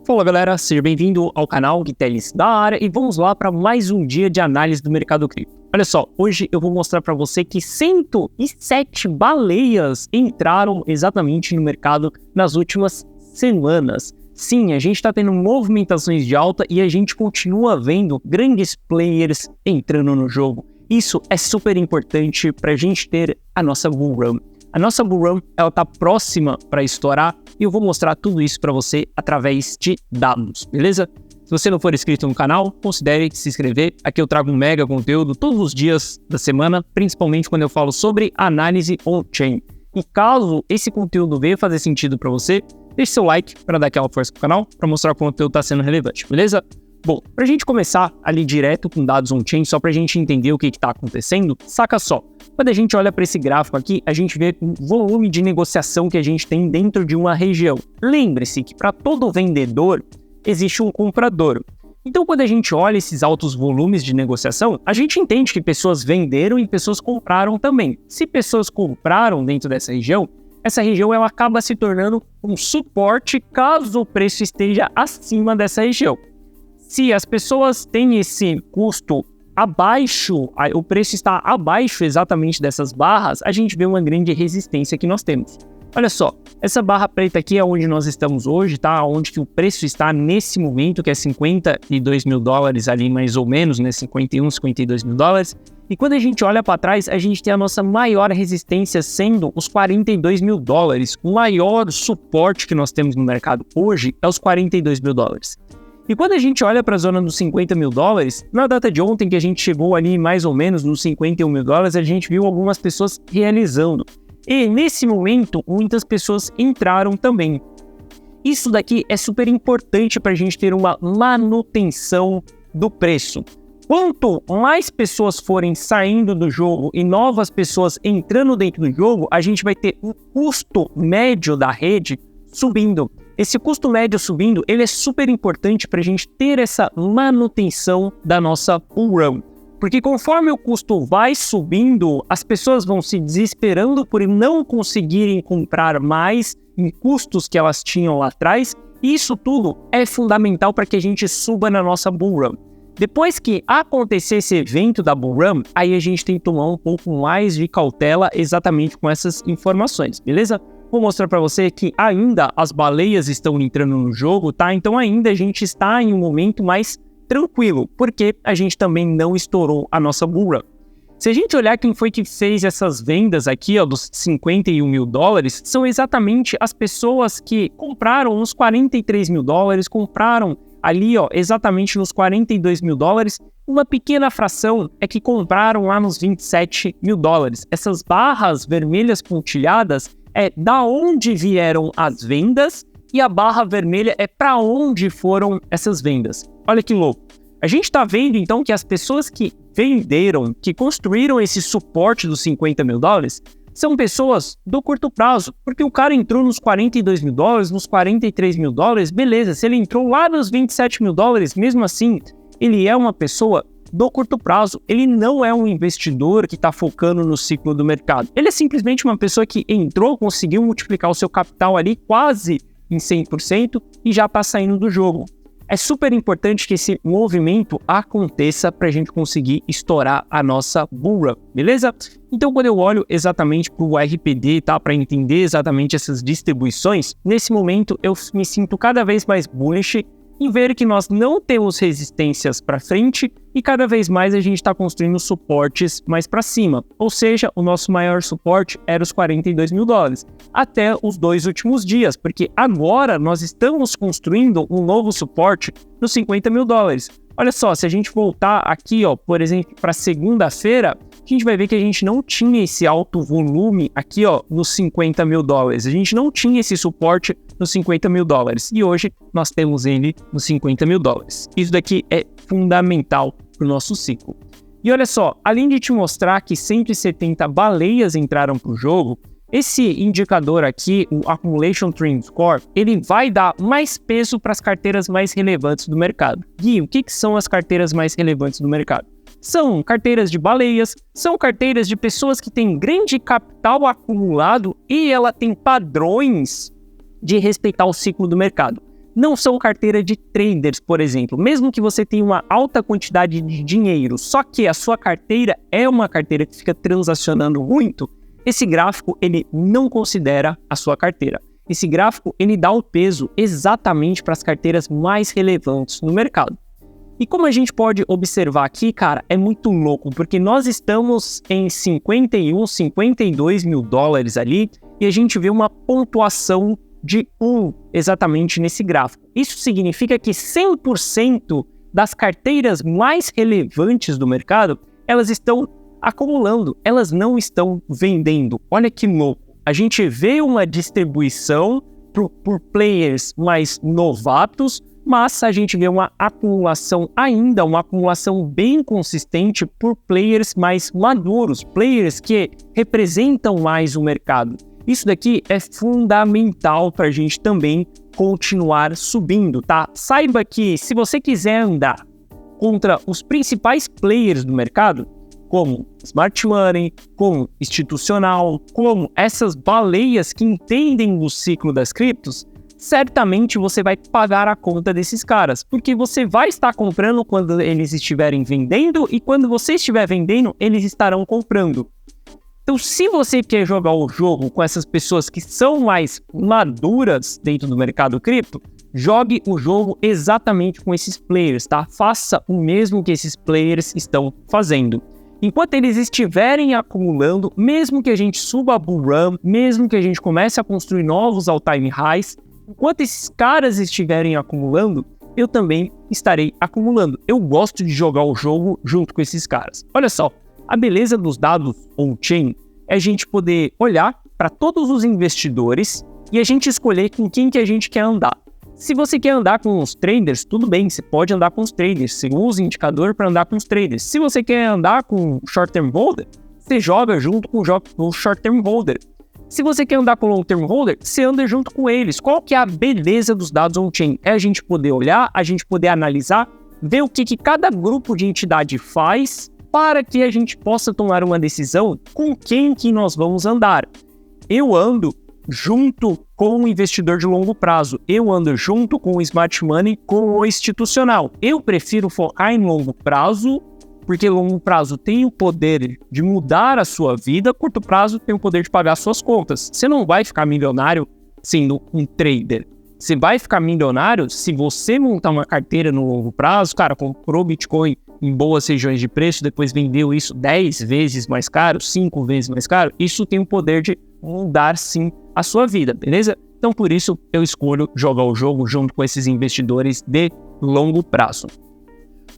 Fala galera, seja bem-vindo ao canal Guitelis da área e vamos lá para mais um dia de análise do mercado cripto. Olha só, hoje eu vou mostrar para você que 107 baleias entraram exatamente no mercado nas últimas semanas. Sim, a gente está tendo movimentações de alta e a gente continua vendo grandes players entrando no jogo. Isso é super importante para a gente ter a nossa bull run. A nossa bull run, ela tá próxima para estourar e eu vou mostrar tudo isso para você através de dados, beleza? Se você não for inscrito no canal, considere se inscrever. Aqui eu trago um mega conteúdo todos os dias da semana, principalmente quando eu falo sobre análise on-chain. E caso esse conteúdo venha fazer sentido para você, deixe seu like para dar aquela força pro canal, para mostrar que o conteúdo está sendo relevante, beleza? Bom, para a gente começar ali direto com dados on-chain, só para a gente entender o que está acontecendo, saca só. Quando a gente olha para esse gráfico aqui, a gente vê o volume de negociação que a gente tem dentro de uma região. Lembre-se que para todo vendedor existe um comprador. Então, quando a gente olha esses altos volumes de negociação, a gente entende que pessoas venderam e pessoas compraram também. Se pessoas compraram dentro dessa região, essa região ela acaba se tornando um suporte caso o preço esteja acima dessa região. Se as pessoas têm esse custo abaixo, o preço está abaixo exatamente dessas barras, a gente vê uma grande resistência que nós temos. Olha só, essa barra preta aqui é onde nós estamos hoje, tá? Onde que o preço está nesse momento, que é 52 mil dólares ali mais ou menos, né? 51, 52 mil dólares. E quando a gente olha para trás, a gente tem a nossa maior resistência sendo os 42 mil dólares. O maior suporte que nós temos no mercado hoje é os 42 mil dólares. E quando a gente olha para a zona dos 50 mil dólares, na data de ontem que a gente chegou ali mais ou menos nos 51 mil dólares, a gente viu algumas pessoas realizando. E nesse momento, muitas pessoas entraram também. Isso daqui é super importante para a gente ter uma manutenção do preço. Quanto mais pessoas forem saindo do jogo e novas pessoas entrando dentro do jogo, a gente vai ter um custo médio da rede subindo. Esse custo médio subindo, ele é super importante para a gente ter essa manutenção da nossa bull run. Porque conforme o custo vai subindo, as pessoas vão se desesperando por não conseguirem comprar mais em custos que elas tinham lá atrás. E isso tudo é fundamental para que a gente suba na nossa bull run. Depois que acontecer esse evento da bull run, aí a gente tem que tomar um pouco mais de cautela exatamente com essas informações, beleza? Vou mostrar para você que ainda as baleias estão entrando no jogo, tá? Então ainda a gente está em um momento mais tranquilo, porque a gente também não estourou a nossa bull run. Se a gente olhar quem foi que fez essas vendas aqui, ó, dos 51 mil dólares, são exatamente as pessoas que compraram nos 43 mil dólares, compraram ali, ó, exatamente nos 42 mil dólares, uma pequena fração é que compraram lá nos 27 mil dólares. Essas barras vermelhas pontilhadas é da onde vieram as vendas e a barra vermelha é para onde foram essas vendas. Olha que louco. A gente está vendo então que as pessoas que venderam, que construíram esse suporte dos 50 mil dólares, são pessoas do curto prazo, porque o cara entrou nos 42 mil dólares, nos 43 mil dólares, beleza, se ele entrou lá nos 27 mil dólares, mesmo assim, ele é uma pessoa do curto prazo, ele não é um investidor que está focando no ciclo do mercado. Ele é simplesmente uma pessoa que entrou, conseguiu multiplicar o seu capital ali quase em 100% e já está saindo do jogo. É super importante que esse movimento aconteça para a gente conseguir estourar a nossa bull run, beleza? Então, quando eu olho exatamente para o RPD, tá, para entender exatamente essas distribuições, nesse momento eu me sinto cada vez mais bullish em ver que nós não temos resistências para frente e cada vez mais a gente está construindo suportes mais para cima. Ou seja, o nosso maior suporte era os 42 mil dólares, até os 2 últimos dias, porque agora nós estamos construindo um novo suporte nos 50 mil dólares. Olha só, se a gente voltar aqui, ó, por exemplo, para segunda-feira, a gente vai ver que a gente não tinha esse alto volume aqui, ó, nos 50 mil dólares. A gente não tinha esse suporte nos 50 mil dólares. E hoje nós temos ele nos 50 mil dólares. Isso daqui é fundamental para o nosso ciclo. E olha só, além de te mostrar que 170 baleias entraram para o jogo, esse indicador aqui, o Accumulation Trend Score, ele vai dar mais peso para as carteiras mais relevantes do mercado. Gui, o que são as carteiras mais relevantes do mercado? São carteiras de baleias, são carteiras de pessoas que têm grande capital acumulado e ela tem padrões de respeitar o ciclo do mercado. não são carteira de traders, por exemplo. Mesmo que você tenha uma alta quantidade de dinheiro, só que a sua carteira é uma carteira que fica transacionando muito, esse gráfico ele não considera a sua carteira. Esse gráfico ele dá o peso exatamente para as carteiras mais relevantes no mercado. E como a gente pode observar aqui, cara, é muito louco, porque nós estamos em 51, 52 mil dólares ali, e a gente vê uma pontuação de 1 exatamente nesse gráfico. Isso significa que 100% das carteiras mais relevantes do mercado, elas estão acumulando, elas não estão vendendo. Olha que louco. A gente vê uma distribuição por players mais novatos, mas a gente vê uma acumulação ainda, uma acumulação bem consistente por players mais maduros, players que representam mais o mercado. Isso daqui é fundamental para a gente também continuar subindo, tá? Saiba que se você quiser andar contra os principais players do mercado, como smart money, como institucional, como essas baleias que entendem o ciclo das criptos, certamente você vai pagar a conta desses caras, porque você vai estar comprando quando eles estiverem vendendo e quando você estiver vendendo, eles estarão comprando. Então, se você quer jogar o jogo com essas pessoas que são mais maduras dentro do mercado cripto, jogue o jogo exatamente com esses players, tá? Faça o mesmo que esses players estão fazendo. Enquanto eles estiverem acumulando, mesmo que a gente suba a bull run, mesmo que a gente comece a construir novos all-time highs, enquanto esses caras estiverem acumulando, eu também estarei acumulando. Eu gosto de jogar o jogo junto com esses caras. Olha só, a beleza dos dados on-chain é a gente poder olhar para todos os investidores e a gente escolher com quem que a gente quer andar. Se você quer andar com os traders, tudo bem, você pode andar com os traders. Você usa indicador para andar com os traders. Se você quer andar com o short-term holder, você joga junto com o short-term holder. Se você quer andar com o long-term holder, você anda junto com eles. Qual que é a beleza dos dados on-chain? É a gente poder olhar, a gente poder analisar, ver o que cada grupo de entidade faz para que a gente possa tomar uma decisão com quem que nós vamos andar. Eu ando junto com o investidor de longo prazo. Eu ando junto com o smart money, com o institucional. Eu prefiro focar em longo prazo, porque longo prazo tem o poder de mudar a sua vida, curto prazo tem o poder de pagar suas contas. Você não vai ficar milionário sendo um trader. Você vai ficar milionário se você montar uma carteira no longo prazo, cara, comprou Bitcoin em boas regiões de preço, depois vendeu isso 10 vezes mais caro, 5 vezes mais caro, isso tem o poder de mudar sim a sua vida, beleza? Então por isso eu escolho jogar o jogo junto com esses investidores de longo prazo.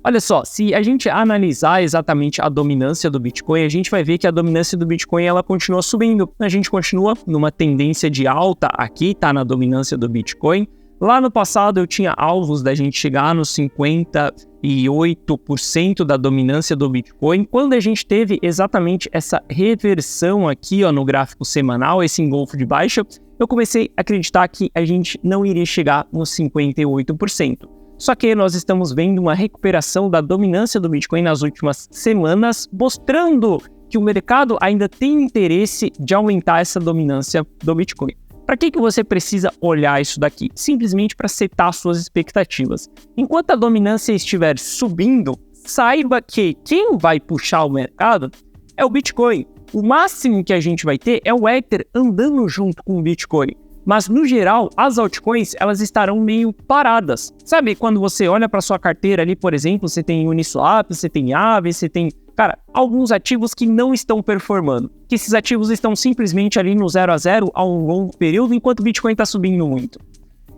Olha só, se a gente analisar exatamente a dominância do Bitcoin, a gente vai ver que a dominância do Bitcoin ela continua subindo. A gente continua numa tendência de alta aqui, tá na dominância do Bitcoin. Lá no passado eu tinha alvos da gente chegar nos 58% da dominância do Bitcoin. Quando a gente teve exatamente essa reversão aqui ó, no gráfico semanal, esse engolfo de baixa, eu comecei a acreditar que a gente não iria chegar nos 58%. Só que nós estamos vendo uma recuperação da dominância do Bitcoin nas últimas semanas, mostrando que o mercado ainda tem interesse de aumentar essa dominância do Bitcoin. Para que você precisa olhar isso daqui? Simplesmente para setar suas expectativas. Enquanto a dominância estiver subindo, saiba que quem vai puxar o mercado é o Bitcoin. O máximo que a gente vai ter é o Ether andando junto com o Bitcoin. Mas, no geral, as altcoins, elas estarão meio paradas. Sabe, quando você olha para sua carteira ali, por exemplo, você tem Uniswap, você tem Aave, você tem, cara, alguns ativos que não estão performando. Que esses ativos estão simplesmente ali no 0 a 0 a um longo período, enquanto o Bitcoin está subindo muito.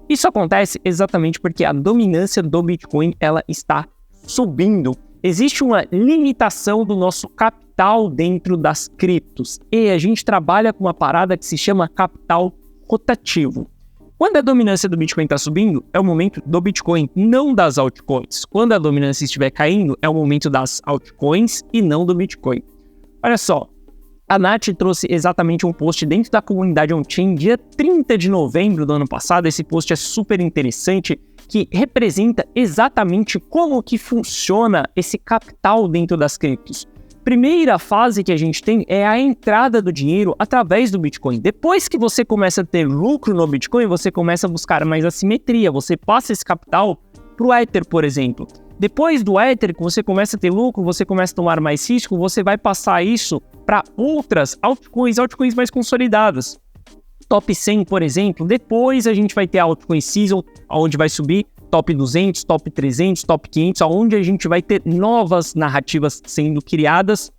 Isso acontece exatamente porque a dominância do Bitcoin, ela está subindo. Existe uma limitação do nosso capital dentro das criptos. E a gente trabalha com uma parada que se chama capital rotativo. Quando a dominância do Bitcoin está subindo, é o momento do Bitcoin, não das altcoins. Quando a dominância estiver caindo, é o momento das altcoins e não do Bitcoin. Olha só, a Nath trouxe exatamente um post dentro da comunidade on-chain, dia 30 de novembro do ano passado. Esse post é super interessante, que representa exatamente como que funciona esse capital dentro das criptos. primeira fase que a gente tem é a entrada do dinheiro através do Bitcoin. Depois que você começa a ter lucro no Bitcoin, você começa a buscar mais assimetria. Você passa esse capital para o Ether, por exemplo. Depois do Ether, que você começa a ter lucro, você começa a tomar mais risco, você vai passar isso para outras altcoins mais consolidadas. Top 100, por exemplo. Depois a gente vai ter a altcoin season, onde vai subir top 200, top 300, top 500, onde a gente vai ter novas narrativas sendo criadas,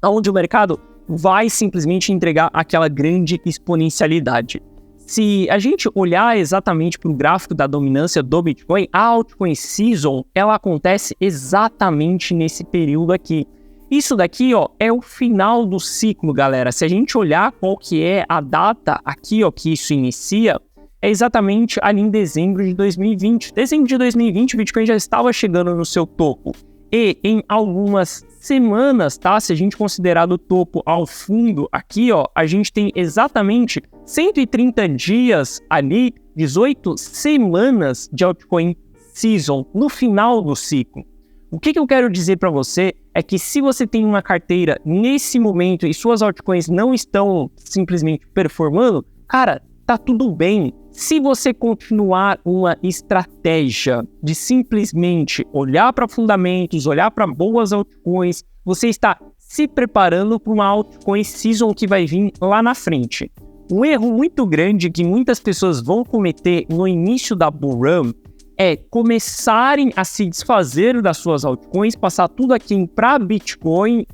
onde o mercado vai simplesmente entregar aquela grande exponencialidade. Se a gente olhar exatamente para o gráfico da dominância do Bitcoin, a altcoin season, ela acontece exatamente nesse período aqui. Isso daqui, ó, é o final do ciclo, galera. Se a gente olhar qual que é a data aqui, ó, que isso inicia, é exatamente ali em dezembro de 2020. Dezembro de 2020, o Bitcoin já estava chegando no seu topo. E em algumas semanas, tá? Se a gente considerar do topo ao fundo aqui, ó, a gente tem exatamente 130 dias ali, 18 semanas de altcoin season no final do ciclo. O que eu quero dizer para você é que se você tem uma carteira nesse momento e suas altcoins não estão simplesmente performando, cara, tá tudo bem. Se você continuar uma estratégia de simplesmente olhar para fundamentos, olhar para boas altcoins, você está se preparando para uma altcoin season que vai vir lá na frente. Um erro muito grande que muitas pessoas vão cometer no início da bull run é começarem a se desfazer das suas altcoins, passar tudo aqui para Bitcoin.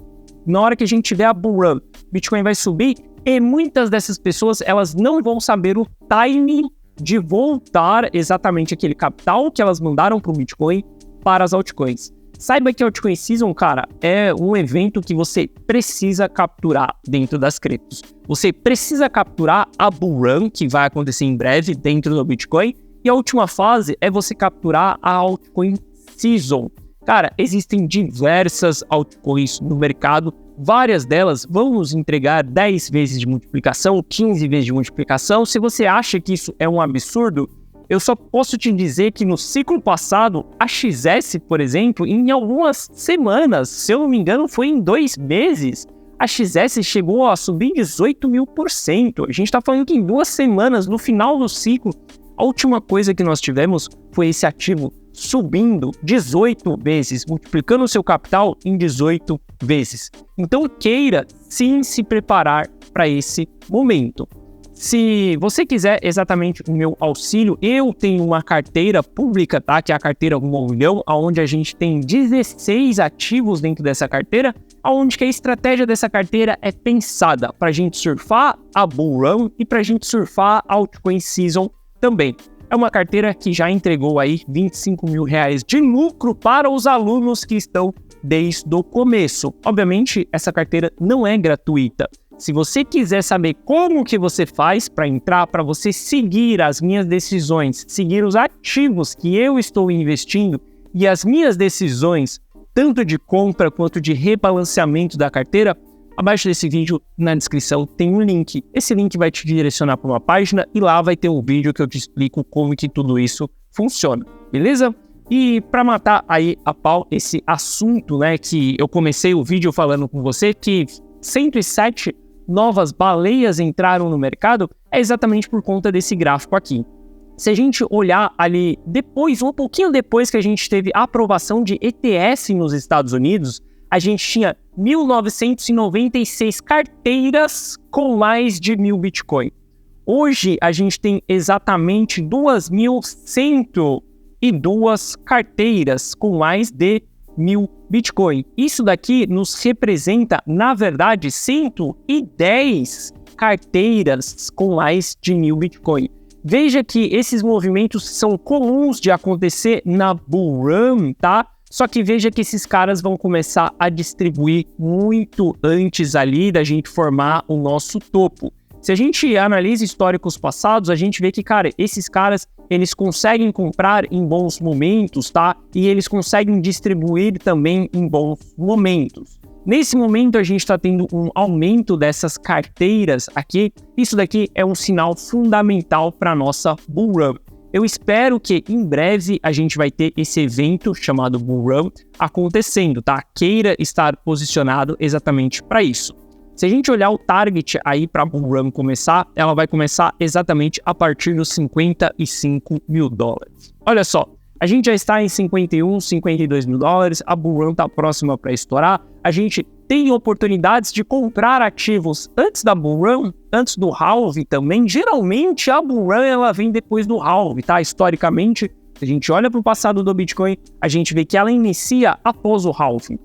Na hora que a gente tiver a bull run, Bitcoin vai subir. E muitas dessas pessoas, elas não vão saber o timing de voltar exatamente aquele capital que elas mandaram para o Bitcoin para as altcoins. Saiba que a Altcoin Season, cara, é um evento que você precisa capturar dentro das criptos. Você precisa capturar a bull run, que vai acontecer em breve dentro do Bitcoin, e a última fase é você capturar a Altcoin Season. Cara, existem diversas altcoins no mercado. Várias delas vão nos entregar 10 vezes de multiplicação, 15 vezes de multiplicação. Se você acha que isso é um absurdo, eu só posso te dizer que no ciclo passado, a XS, por exemplo, em algumas semanas, se eu não me engano, foi em 2 meses, a XS chegou a subir 18.000%. A gente está falando que em 2 semanas, no final do ciclo, a última coisa que nós tivemos foi esse ativo subindo 18 vezes, multiplicando o seu capital em 18 vezes. Então queira sim se preparar para esse momento. Se você quiser exatamente o meu auxílio, eu tenho uma carteira pública, tá? Que é a carteira 1 milhão, onde a gente tem 16 ativos dentro dessa carteira, onde que a estratégia dessa carteira é pensada para a gente surfar a bull run e para a gente surfar a altcoin season também. É uma carteira que já entregou aí R$25 mil de lucro para os alunos que estão desde o começo. Obviamente, essa carteira não é gratuita. Se você quiser saber como que você faz para entrar, para você seguir as minhas decisões, seguir os ativos que eu estou investindo e as minhas decisões, tanto de compra quanto de rebalanceamento da carteira, abaixo desse vídeo, na descrição, tem um link. Esse link vai te direcionar para uma página e lá vai ter um vídeo que eu te explico como que tudo isso funciona, beleza? E para matar aí a pau esse assunto, né, que eu comecei o vídeo falando com você, que 107 novas baleias entraram no mercado, é exatamente por conta desse gráfico aqui. Se a gente olhar ali depois, um pouquinho depois que a gente teve a aprovação de ETS nos Estados Unidos, a gente tinha 1.996 carteiras com mais de 1.000 Bitcoin. Hoje, a gente tem exatamente 2.102 carteiras com mais de 1.000 Bitcoin. Isso daqui nos representa, na verdade, 110 carteiras com mais de 1.000 Bitcoin. Veja que esses movimentos são comuns de acontecer na bull run, tá? Só que veja que esses caras vão começar a distribuir muito antes ali da gente formar o nosso topo. Se a gente analisa históricos passados, a gente vê que, cara, esses caras, eles conseguem comprar em bons momentos, tá? E eles conseguem distribuir também em bons momentos. Nesse momento, a gente está tendo um aumento dessas carteiras aqui. Isso daqui é um sinal fundamental para a nossa bull run. eu espero que em breve a gente vai ter esse evento chamado Bull Run acontecendo, tá? Queira estar posicionado exatamente para isso. Se a gente olhar o target aí para a Bull Run começar, ela vai começar exatamente a partir dos $55 mil. Olha só, a gente já está em 51, 52 mil dólares, a Bull Run está próxima para estourar, a gente tem oportunidades de comprar ativos antes da Bull Run, antes do halve também. Geralmente a Bull Run ela vem depois do halve, tá? Historicamente, se a gente olha para o passado do Bitcoin, a gente vê que ela inicia após o halve.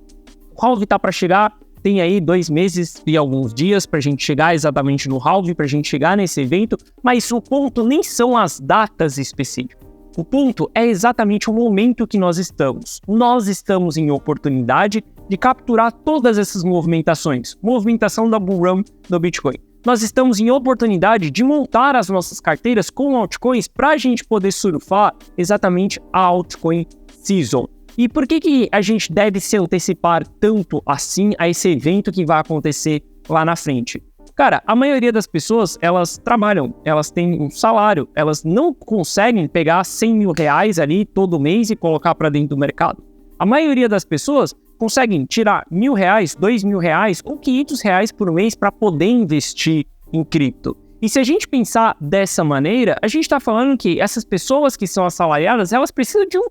O halve está para chegar, tem aí 2 meses e alguns dias para a gente chegar exatamente no halve, para a gente chegar nesse evento, mas o ponto nem são as datas específicas. O ponto é exatamente o momento que nós estamos. Nós estamos em oportunidade de capturar todas essas movimentações. Movimentação da Bull Run do Bitcoin. Nós estamos em oportunidade de montar as nossas carteiras com altcoins para a gente poder surfar exatamente a altcoin season. E por que a gente deve se antecipar tanto assim a esse evento que vai acontecer lá na frente? Cara, a maioria das pessoas, elas trabalham, elas têm um salário, elas não conseguem pegar 100 mil reais ali todo mês e colocar para dentro do mercado. A maioria das pessoas conseguem tirar R$1.000, R$2.000 ou R$500 por mês para poder investir em cripto. E se a gente pensar dessa maneira, a gente está falando que essas pessoas que são assalariadas, elas precisam de um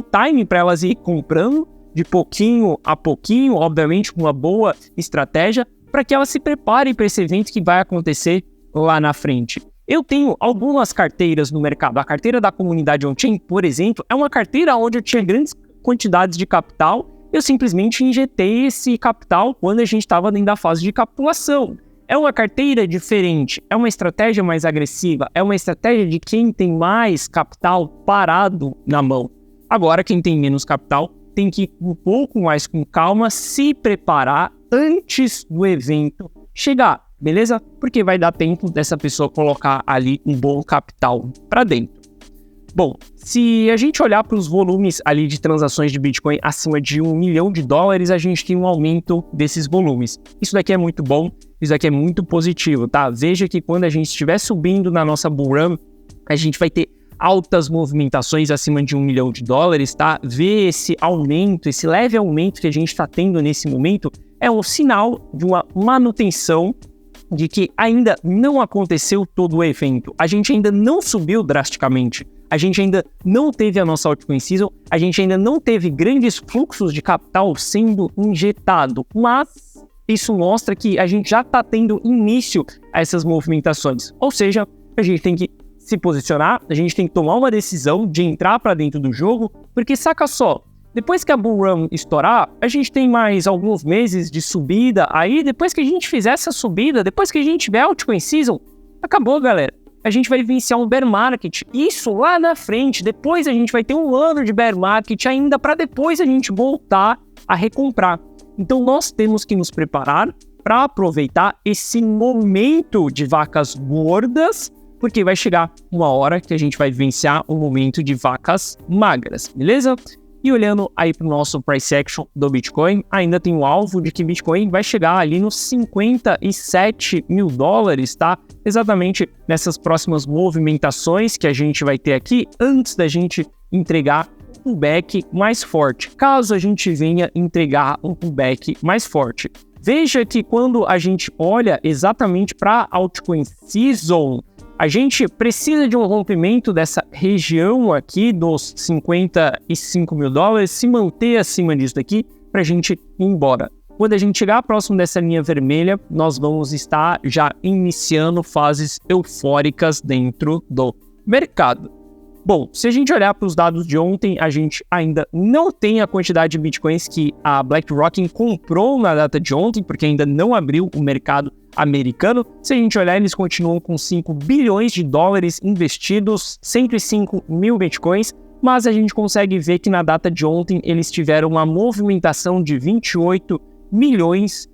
time para elas ir comprando de pouquinho a pouquinho, obviamente com uma boa estratégia, para que elas se preparem para esse evento que vai acontecer lá na frente. Eu tenho algumas carteiras no mercado. A carteira da comunidade on-chain, por exemplo, é uma carteira onde eu tinha grandes quantidades de capital. Eu simplesmente injetei esse capital quando a gente estava dentro da fase de capitulação. É uma carteira diferente, é uma estratégia mais agressiva, é uma estratégia de quem tem mais capital parado na mão. Agora, quem tem menos capital tem que ir um pouco mais com calma, se preparar antes do evento chegar, beleza? Porque vai dar tempo dessa pessoa colocar ali um bom capital para dentro. Bom, se a gente olhar para os volumes ali de transações de Bitcoin acima de $1 milhão, a gente tem um aumento desses volumes. Isso daqui é muito bom, isso daqui é muito positivo, tá? Veja que quando a gente estiver subindo na nossa Bull Run, a gente vai ter altas movimentações acima de $1 milhão, tá? Ver esse aumento, esse leve aumento que a gente está tendo nesse momento é um sinal de uma manutenção de que ainda não aconteceu todo o evento. A gente ainda não subiu drasticamente. A gente ainda não teve a nossa altcoin season. A gente ainda não teve grandes fluxos de capital sendo injetado. Mas isso mostra que a gente já está tendo início a essas movimentações. Ou seja, a gente tem que se posicionar, a gente tem que tomar uma decisão de entrar para dentro do jogo, porque saca só, depois que a Bull Run estourar, a gente tem mais alguns meses de subida, aí depois que a gente fizer essa subida, depois que a gente tiver altcoin season, acabou, galera. A gente vai vivenciar um bear market, isso lá na frente, depois a gente vai ter um ano de bear market ainda para depois a gente voltar a recomprar. Então nós temos que nos preparar para aproveitar esse momento de vacas gordas, porque vai chegar uma hora que a gente vai vivenciar um momento de vacas magras, beleza? E olhando aí para o nosso price action do Bitcoin, ainda tem o alvo de que Bitcoin vai chegar ali nos $57 mil, tá? Exatamente nessas próximas movimentações que a gente vai ter aqui, antes da gente entregar um pullback mais forte, caso a gente venha entregar um pullback mais forte. Veja que quando a gente olha exatamente para a altcoin season, a gente precisa de um rompimento dessa região aqui dos $55 mil, se manter acima disso daqui para a gente ir embora. Quando a gente chegar próximo dessa linha vermelha, nós vamos estar já iniciando fases eufóricas dentro do mercado. Bom, se a gente olhar para os dados de ontem, a gente ainda não tem a quantidade de bitcoins que a BlackRock comprou na data de ontem, porque ainda não abriu o mercado americano. Se a gente olhar, eles continuam com $5 bilhões investidos, 105 mil bitcoins, mas a gente consegue ver que na data de ontem eles tiveram uma movimentação de $28 milhões,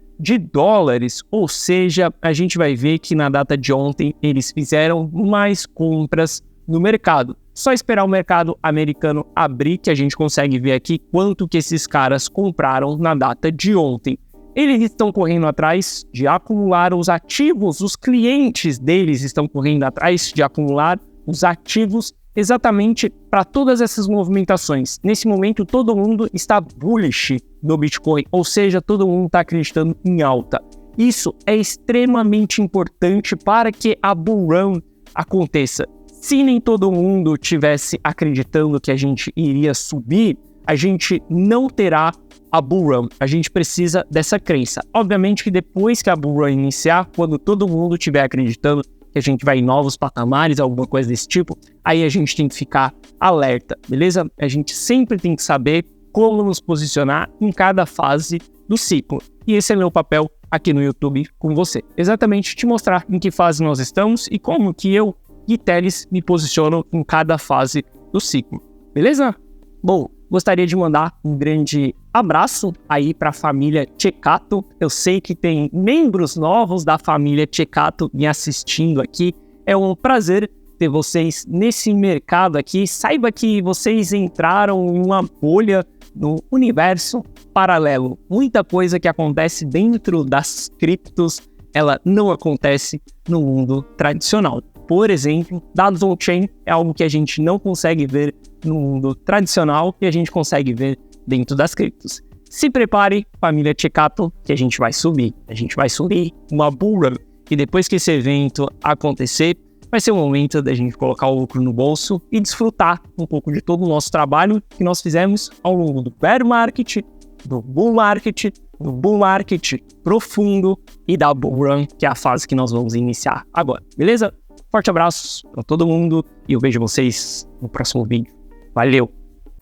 ou seja, a gente vai ver que na data de ontem eles fizeram mais compras no mercado. Só esperar o mercado americano abrir que a gente consegue ver aqui quanto que esses caras compraram na data de ontem. Eles estão correndo atrás de acumular os ativos, os clientes deles estão correndo atrás de acumular os ativos exatamente para todas essas movimentações. Nesse momento, todo mundo está bullish no Bitcoin, ou seja, todo mundo está acreditando em alta. Isso é extremamente importante para que a bull run aconteça. Se nem todo mundo tivesse acreditando que a gente iria subir, a gente não terá a bull run. A gente precisa dessa crença. Obviamente que depois que a bull run iniciar, quando todo mundo estiver acreditando que a gente vai em novos patamares, alguma coisa desse tipo, aí a gente tem que ficar alerta, beleza? A gente sempre tem que saber como nos posicionar em cada fase do ciclo. E esse é meu papel aqui no YouTube com você. Exatamente te mostrar em que fase nós estamos e como que eu, Gui Teles, me posiciono em cada fase do ciclo. Beleza? Bom, gostaria de mandar um grande abraço aí para a família Ceccato. Eu sei que tem membros novos da família Ceccato me assistindo aqui. É um prazer ter vocês nesse mercado aqui. Saiba que vocês entraram em uma bolha no universo paralelo. Muita coisa que acontece dentro das criptos, ela não acontece no mundo tradicional. Por exemplo, dados on-chain é algo que a gente não consegue ver no mundo tradicional e a gente consegue ver dentro das criptos. Se prepare, família Ceccato, que a gente vai subir. A gente vai subir uma bull run. E depois que esse evento acontecer, vai ser o momento da gente colocar o lucro no bolso e desfrutar um pouco de todo o nosso trabalho que nós fizemos ao longo do bear market, do bull market profundo e da bull run, que é a fase que nós vamos iniciar agora. Beleza? Forte abraço para todo mundo e eu vejo vocês no próximo vídeo. Valeu!